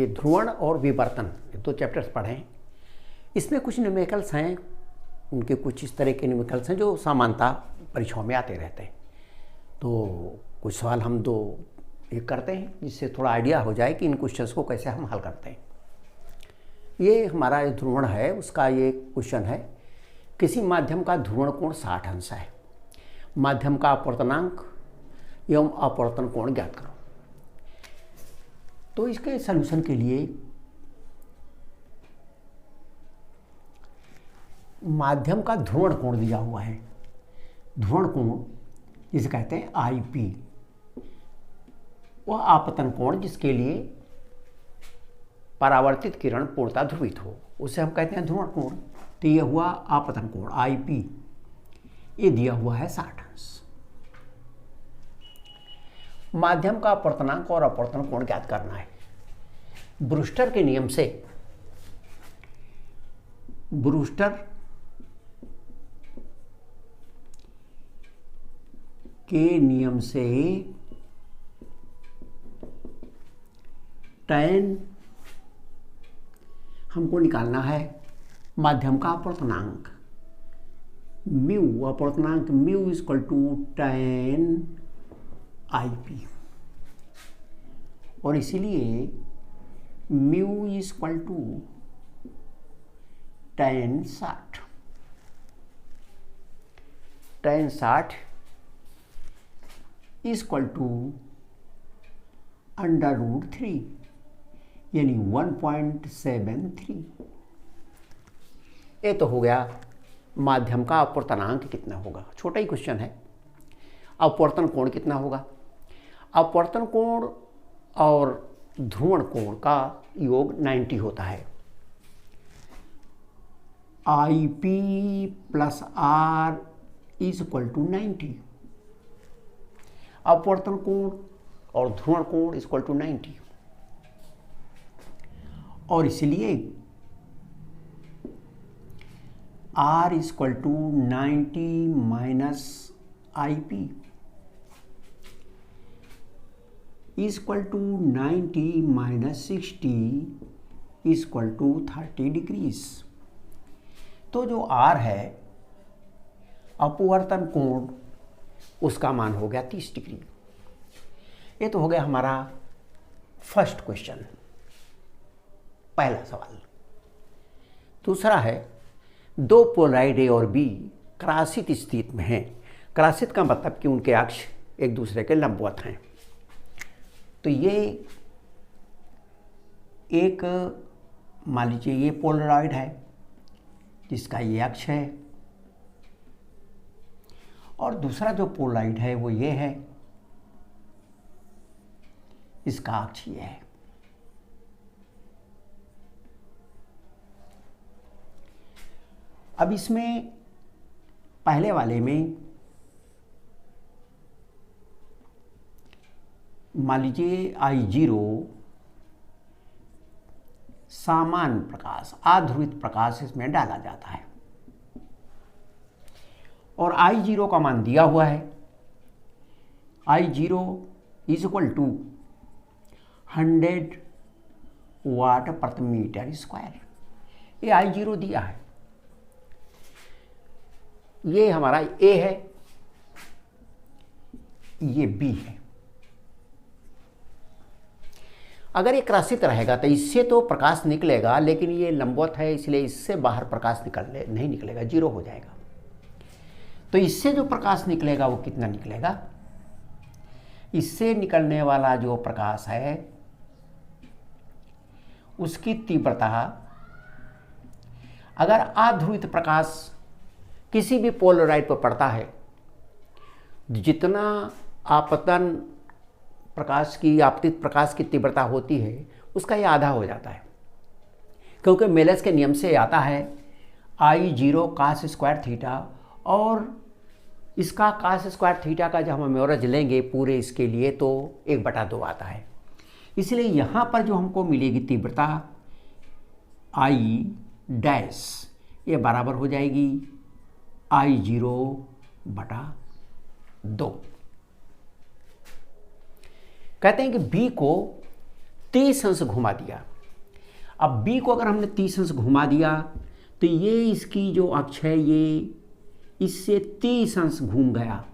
ध्रुवण और विवर्तन, ये 2 चैप्टर्स पढ़े हैं। इसमें कुछ न्यूमेरिकल्स हैं, उनके कुछ इस तरह के न्यूमेरिकल्स हैं जो सामान्यतः परीक्षाओं में आते रहते हैं। तो कुछ सवाल हम 2 एक करते हैं जिससे थोड़ा आइडिया हो जाए कि इन क्वेश्चंस को कैसे हम हल करते हैं। ये हमारा ध्रुवण है, उसका ये क्वेश्चन है, किसी माध्यम का ध्रुवण कोण 60 अंश है, माध्यम का अपवर्तनांक एवं अपवर्तन कोण ज्ञात करो। तो इसके सलूशन के लिए माध्यम का ध्रुवण कोण दिया हुआ है, ध्रुवण कोण जिसे कहते हैं IP, वह आपतन कोण जिसके लिए परावर्तित किरण पूर्णतः ध्रुवित हो, उसे हम कहते हैं ध्रुवण कोण। तो यह हुआ आपतन कोण IP, ये दिया हुआ है 60 अंश। माध्यम का अपवर्तनांक और अपवर्तन कोण ज्ञात करना है। ब्रूस्टर के नियम से, ब्रूस्टर के नियम से tan हमको निकालना है माध्यम का अपवर्तनांक म्यू, अपवर्तनांक mu equal to tan IP, और इसीलिए mu equal to tan 60, tan 60 equal to √3 यानी 1.73। ये तो हो गया माध्यम का अपवर्तनांक कितना होगा, छोटा ही क्वेश्चन है। अपवर्तन कोण कितना होगा, अपवर्तन कोण और ध्रुवण कोण का योग 90 होता है। IP + R इक्वल टू 90, अपवर्तन कोण और ध्रुवण कोण इक्वल टू 90, और इसलिए R equal to 90 minus IP equal to 90 minus 60 equal to 30 degrees. तो जो R है अपवर्तन कोण, उसका मान हो गया 30 डिग्री। ये तो हो गया हमारा फर्स्ट क्वेश्चन, पहला सवाल। दूसरा है, 2 पोलराइड A और B क्रासित स्थिति में हैं। क्रासित का मतलब कि उनके अक्ष एक दूसरे के लंबवत हैं। तो ये एक, मान लीजिए ये पोलराइड है जिसका ये अक्ष है, और दूसरा जो पोलराइड है वो ये है, इसका अक्ष ये है। अब इसमें पहले वाले में मान लीजिए I0 सामान्य प्रकाश, आध्रुवित प्रकाश इसमें डाला जाता है, और I0 का मान दिया हुआ है, I0 इक्वल टू 100 वाट प्रति मीटर स्क्वायर। ये I0 दिया है, ये हमारा A है, ये B है। अगर ये क्रासित रहेगा तो इससे तो प्रकाश निकलेगा, लेकिन ये लंबवत है इसलिए इससे बाहर प्रकाश नहीं निकलेगा, 0 हो जाएगा। तो इससे जो प्रकाश निकलेगा वो कितना निकलेगा, इससे निकलने वाला जो प्रकाश है उसकी तीव्रता, अगर अध्रुवित प्रकाश किसी भी पोलराइड पर पड़ता है, जितना आपतन प्रकाश की, आपतित प्रकाश की तीव्रता होती है उसका ये आधा हो जाता है, क्योंकि मेलस के नियम से आता है I0 cos स्क्वायर थीटा, और इसका cos स्क्वायर थीटा का जब हम एवरेज लेंगे पूरे इसके लिए तो 1/2 आता है। इसलिए यहाँ पर जो हमको मिलेगी तीव्रता I डैश, ये बराबर हो जाएगी I0/2। कहते हैं कि B को 30 अंश घुमा दिया, अब बी को अगर हमने 30 अंश घुमा दिया तो ये इसकी जो अक्ष है ये इससे 30 अंश घूम गया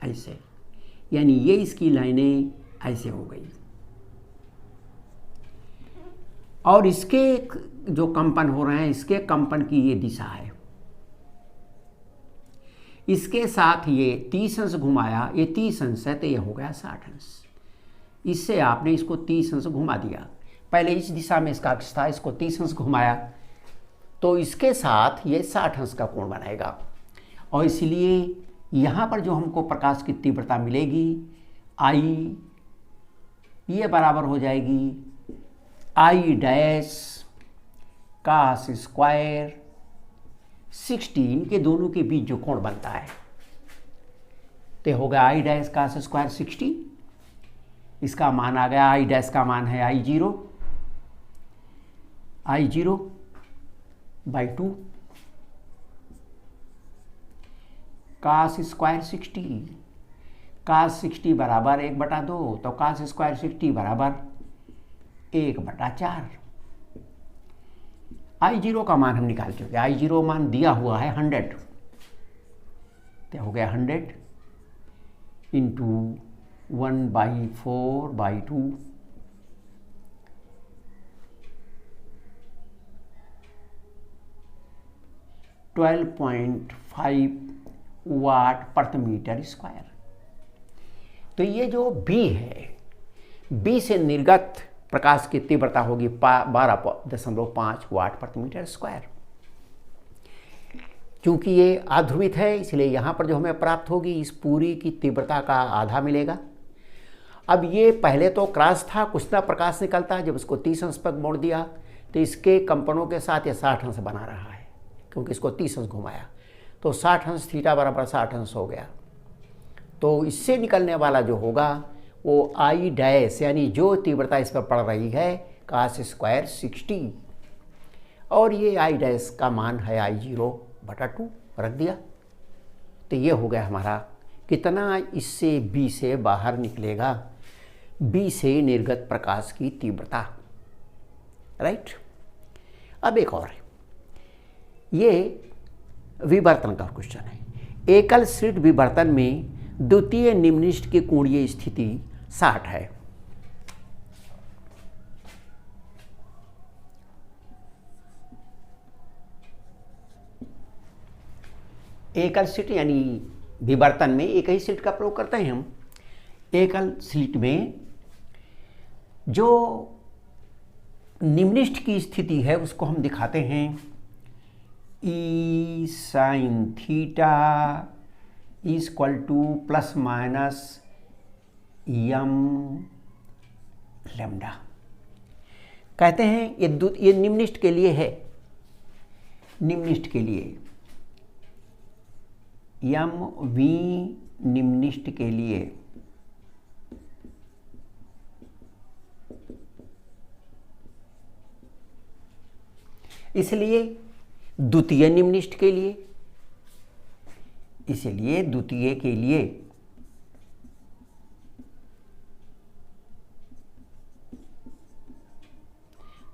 ऐसे, यानी ये इसकी लाइनें ऐसे हो गई। और इसके जो कंपन हो रहे हैं, इसके कंपन की ये दिशा है। इसके साथ ये 30 अंश घुमाया, ये 30 अंश है तो ये हो गया 60 अंश। इससे आपने इसको 30 अंश घुमा दिया। पहले इस दिशा में इसका अक्ष था, इसको 30 अंश घुमाया तो इसके साथ ये 60 अंश का कोण बनाएगा। और इसलिए यहाँ पर जो हमको प्रकाश की तीव्रता मिलेगी आई, ये बराबर हो जाएगी आई डैश कास स्क्वायर 16 के दोनों के बीच जो कोण बनता है तो होगा आई डैश कास स्क्वायर 60। इसका मान आ गया, आई डैश का मान है आई जीरो बाई 2 कास स्क्वायर 60, कास 60 बराबर 1/2, तो कास स्क्वायर 60 बराबर 1/4। आई जीरो का मान हम निकाल चुके, आई जीरो मान दिया हुआ है 100, तो हो गया 100 इंटू 1/4/2 12.5 वाट प्रति मीटर स्क्वायर। तो ये जो बी है, बी से निर्गत प्रकाश की तीव्रता होगी 12.5 वाट प्रति मीटर स्क्वायर। क्योंकि ये आध्रुवित है इसलिए यहाँ पर जो हमें प्राप्त होगी इस पूरी की तीव्रता का आधा मिलेगा। अब ये पहले तो क्रॉस था, कुछ ना प्रकाश निकलता, जब इसको 30 अंश पर मोड़ दिया तो इसके कंपनों के साथ ये 60 अंश बना रहा है, क्योंकि इसको 30 अंश घुमाया तो 60 अंश थीटा बराबर 60 अंश हो गया। तो इससे निकलने वाला जो होगा वो आई डैश, यानी जो तीव्रता इस पर पड़ रही है कास स्क्वायर 60, और ये आई डैश का मान है आई 0/2 रख दिया। तो ये हो गया हमारा कितना इससे बी से बाहर निकलेगा, बी से निर्गत प्रकाश की तीव्रता, राइट। अब एक और है, ये विवर्तन का क्वेश्चन है। एकल स्लिट विवर्तन में द्वितीय निम्नलिखित की कोणीय स्थिति 60 है। एकल स्लिट यानी विवर्तन में एक ही स्लिट का प्रयोग करते हैं हम। एकल स्लिट में जो निम्नलिखित की स्थिति है उसको हम दिखाते हैं E sine theta equal to plus minus m lambda. कहते हैं ये निम्नलिखित के लिए है, निम्नलिखित के लिए यम वी निम्नलिखित के लिए, इसलिए द्वितीय निम्नलिखित के लिए, इसलिए द्वितीय के लिए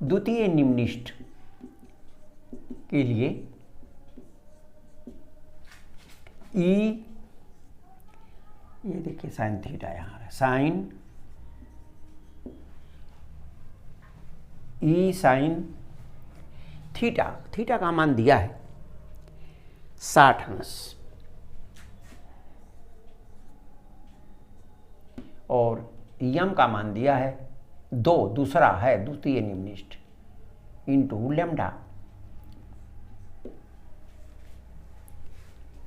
द्वितीय निम्नलिखित के लिए ई, ये देखिए साइन थीटा यहाँ है, साइन ई साइन थीटा, थीटा का मान दिया है 60 अंश और यम का मान दिया है 2, दूसरा है द्वितीय निम्नलिखित इंटू लेम्डा।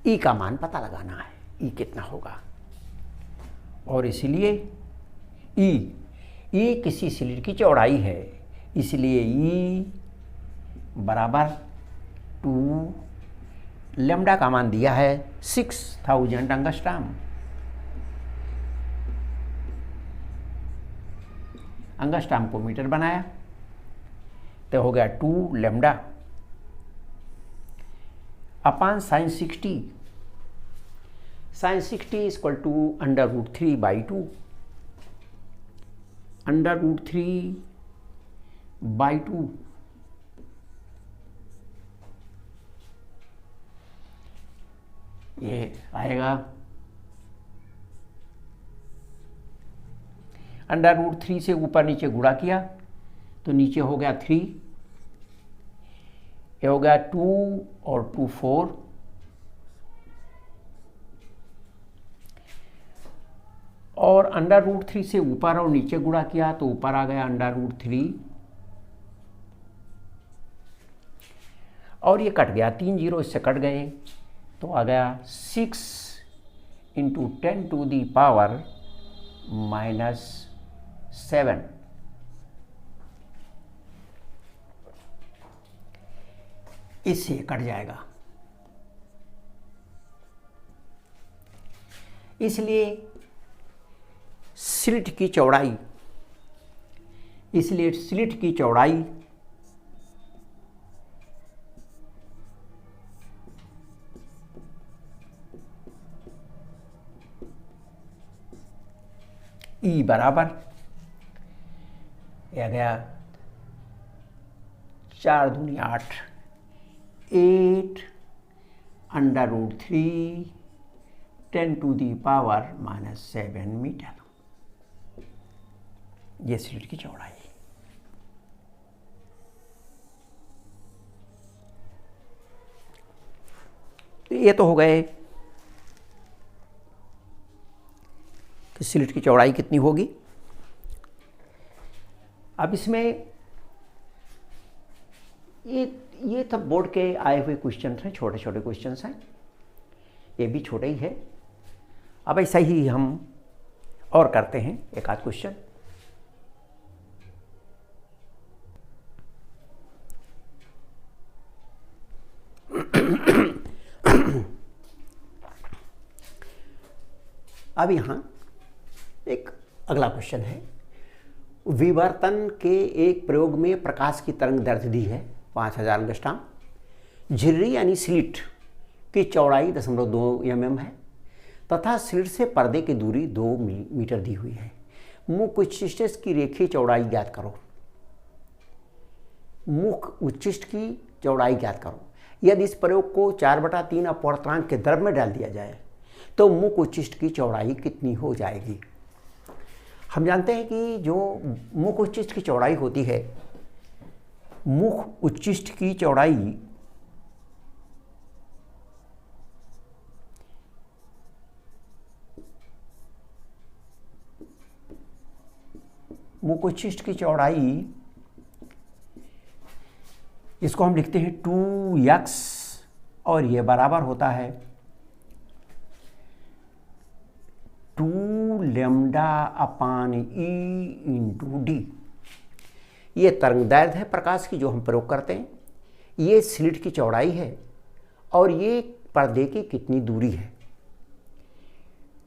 ई का मान पता लगाना है, ई कितना होगा, और इसलिए ई किसी स्लिट की चौड़ाई है, इसलिए ई बराबर 2, लेम्डा का मान दिया है 6000 एंगस्ट्रॉम। एंगस्ट्रॉम को मीटर बनाया तो हो गया 2 लेम्डा अपान साइन 60, साइन 60 इक्वल टू √3/2, √3/2 ये आएगा √3 से ऊपर नीचे गुणा किया तो नीचे हो गया 3, ये हो गया 2 और 2 4, और √3 से ऊपर और नीचे गुणा किया तो ऊपर आ गया √3, और ये कट गया, 3 जीरो इससे कट गए तो आ गया 6 × 10⁻⁻7। इससे कट जाएगा। इसलिए स्लिट की चौड़ाई E बराबर आ गया 4 दूनी 8, 8 √3 10⁻⁻7 मीटर। ये स्लिट की चौड़ाई। तो ये तो हो गए कि स्लिट की चौड़ाई कितनी होगी। अब इसमें ये सब बोर्ड के आए हुए क्वेश्चन हैं, छोटे छोटे क्वेश्चन हैं, ये भी छोटे ही है। अब ऐसा ही हम और करते हैं एक आध क्वेश्चन। अब यहाँ एक अगला क्वेश्चन है, विवर्तन के एक प्रयोग में प्रकाश की तरंग दैर्ध्य दी है 5000 एंगस्ट्रॉम, झिर्री यानी स्लिट की चौड़ाई 0.2 mm है तथा स्लिट से पर्दे की दूरी 2 मीटर दी हुई है। मुख उच्चिष्ट की रेखीय चौड़ाई ज्ञात करो। मुख उच्चिष्ट की चौड़ाई ज्ञात करो। यदि इस प्रयोग को 4/3 अपवर्तनांक के द्रव्य में डाल दिया जाए तो मुख उच्चिष्ट की चौड़ाई कितनी हो जाएगी। हम जानते हैं कि जो मुख उच्चिष्ट की चौड़ाई होती है, मुख उच्चिष्ट की चौड़ाई इसको हम लिखते हैं 2x और ये बराबर होता है 2λ/e × d। ये तरंगदैर्ध्य है प्रकाश की जो हम प्रयोग करते हैं, ये स्लिट की चौड़ाई है और ये पर्दे की कितनी दूरी है।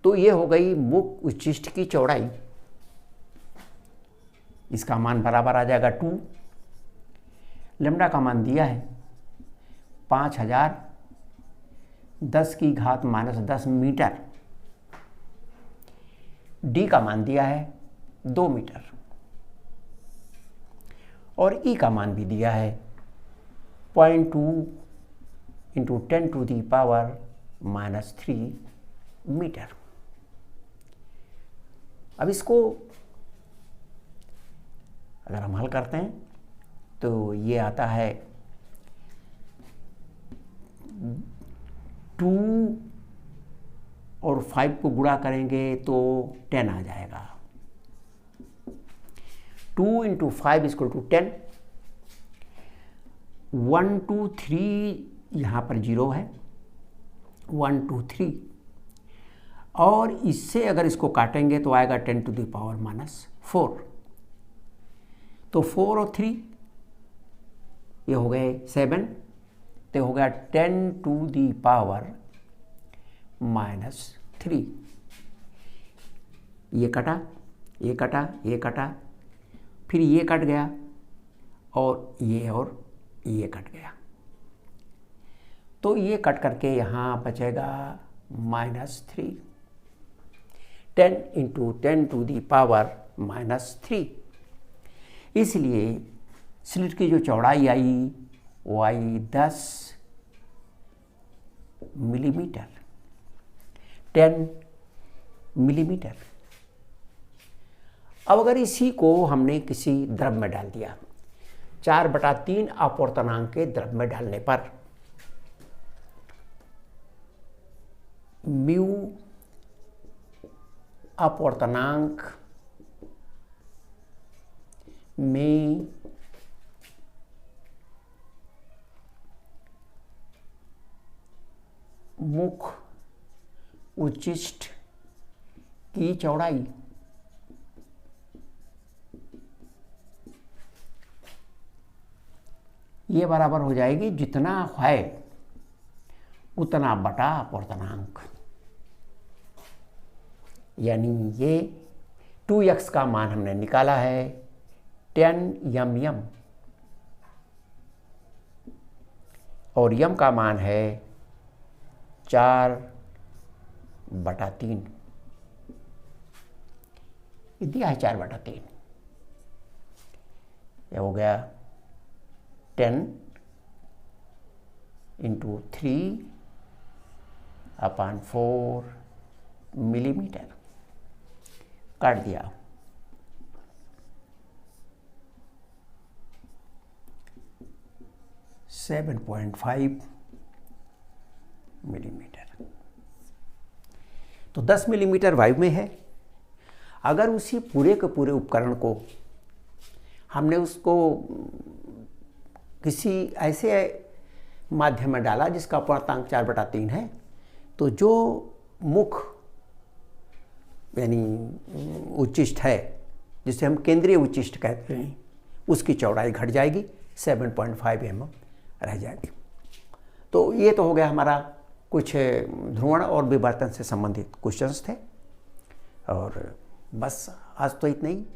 तो ये हो गई मुख उच्चिष्ट की चौड़ाई, इसका मान बराबर आ जाएगा 2। लैम्डा का मान दिया है 5000 10⁻⁻10 मीटर, डी का मान दिया है 2 मीटर और ई का मान भी दिया है 0.2 × 10⁻³ मीटर। अब इसको अगर हम हल करते हैं तो ये आता है 2 और 5 को गुणा करेंगे तो 10 आ जाएगा। 2 × 5 = 10। 1 2 3 यहाँ पर 0 है, 1 2 3, और इससे अगर इसको काटेंगे तो आएगा 10⁻⁻4। तो 4 और 3 ये हो गए 7, तो हो गया 10⁻⁻3। ये कटा, ये कटा, ये कटा, फिर ये कट गया और ये कट गया। तो ये कट करके यहाँ बचेगा -3। 10 × 10⁻⁻3। इसलिए स्लिट की जो चौड़ाई आई वो आई 10 मिलीमीटर। 10 मिलीमीटर। अब अगर इसी को हमने किसी द्रव में डाल दिया, 4/3 अपवर्तनांक के द्रव में डालने पर म्यू अपवर्तनांक में मुख उच्चिष्ट की चौड़ाई ये बराबर हो जाएगी जितना है उतना बटा अपवर्तनांक, यानी ये 2x का मान हमने निकाला है 10 mm और m का मान है 4/3। ये दिया है 4/3। ये हो गया 10 × 3/4 मिलीमीटर। काट दिया। Seven 7.5 millimetre. तो 10 मिलीमीटर वायु में है। अगर उसी पूरे के पूरे उपकरण को हमने उसको किसी ऐसे माध्यम में डाला जिसका अपवर्तनांक 4/3 है, तो जो मुख यानी उच्चिष्ट है, जिसे हम केंद्रीय उच्चिष्ट कहते हैं, उसकी चौड़ाई घट जाएगी, 7.5 mm रह जाएगी। तो ये तो हो गया हमारा कुछ ध्रुवण और विवर्तन से संबंधित क्वेश्चंस थे। और बस आज तो इतना ही।